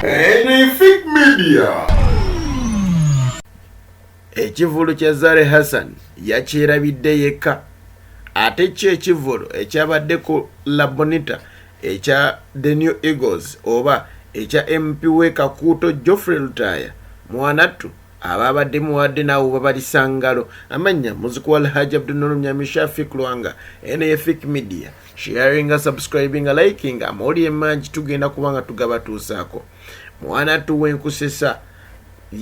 Epic Media. Ekivulu Kya Zari Hassan yakirabidde yekka. Ate kyo ekivulu ekyabadde ku La Bonita ekya The New Eagles oba ekya MP we Kakuuto Geoffrey lutaaya mwanattu ababadde muwadde naawe babalisangalo amanya muziku Alhaji Abdul Nyamishafi Kulwanga Epic Media sharing subscribing liking amoli emanji tugenda kubanga tugabatuusaako mwanattu wenkusesa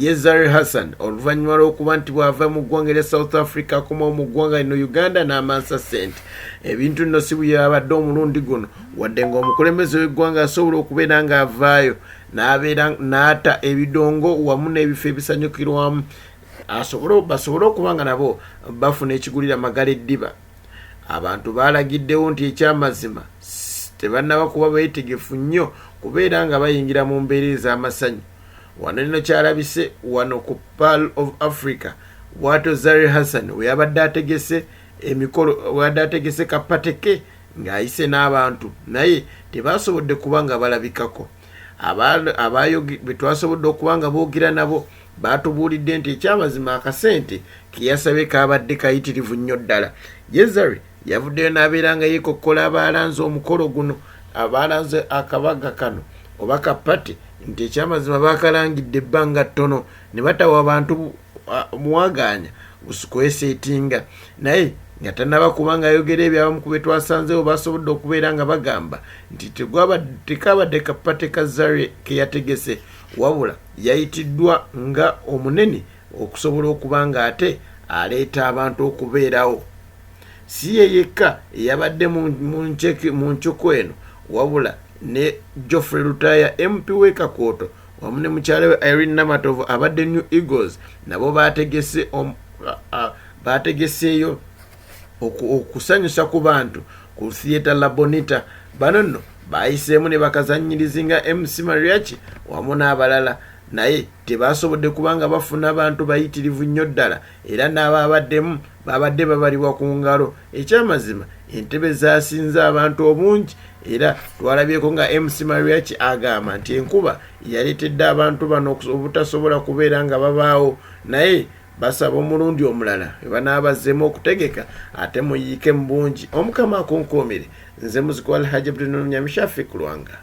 Kya Zari Hassan oluvannyuma lw'okuba nti bw'ava mu ggwanga erya South Africa akoma mu ggwanga lino Uganda n'amansa ssente ebintu nno si byabadde omulundi guno wadde ng'omukulembeze w'eggwanga asobola okubeera ng'avaayo n'abeera n'ata ebidongo wamu n'ebifo ebisanyukirwamu basobole okuba nga nabo bafuna ekigulira magala eddiba. Abantu baalagiddewo nti ekyamazima tebannaba kuba beetegefu nnyo kubeera nga bayingira mu mbeera ez'amasanyu. Wano nino kyalabise wano ku Pearl of Africa bw'atyo Zari Hassan we yabadde ategese emikolo wadde ategese kapateke ng'ayise n'abantu naye tebasobodde kuba nga balabikako. Be twasobodde okuba nga boogera nabo baatubuulidde nti ekyamazima akasente ke yasabye kaabadde kayitirivu nnyo ddala. Kya Zari yavuddeyo n'abeera nga yeekokkola abaalanze omukolo guno abaalanze akabaga kano oba kapate nti ekyamazima baakalangidde ebbanga ttono ne batawa abantu muwagaanya kweseetinga naye nga tannaba kuba nga ayogera ebyabamu ku be twasanzeewo basobodde okubeera nga bagamba nti tekaabadde kapate ka Zari ke yategese wabula yayitiddwa nga omunene okusobola okuba nga ate aleeta abantu okubeerawo. Si ye yekka eyabadde mu nkyoko eno wabula ne Geoffrey lutaaya MP we Kakuuto wamu ne mukyala we Irene Namatovu abadde New Eagles nabo baategeseeyo okusanyusa ku bantu ku theatre La Bonita. Bano nno baayiseemu ne bakazannyirizi nga MC Mariachi wamu n'abalala naye tebaasobodde kuba nga bafuna abantu bayitirivu nnyo ddala era n'abaabaddemu babadde babalibwa ku ngalo. Ekyamazima entebe zaasinze abantu obungi era twalabyeko nga MC Mariachi agamba nti enkuba yaleetedde abantu bano obutasobola kubeera nga babaawo naye basaba omulundi omulala banaabazeemu okutegeka ate muyiike mu bungi. Omukama akunkuumire. Nze muziku Alhaji Abdul Nyamishafi Kulwanga.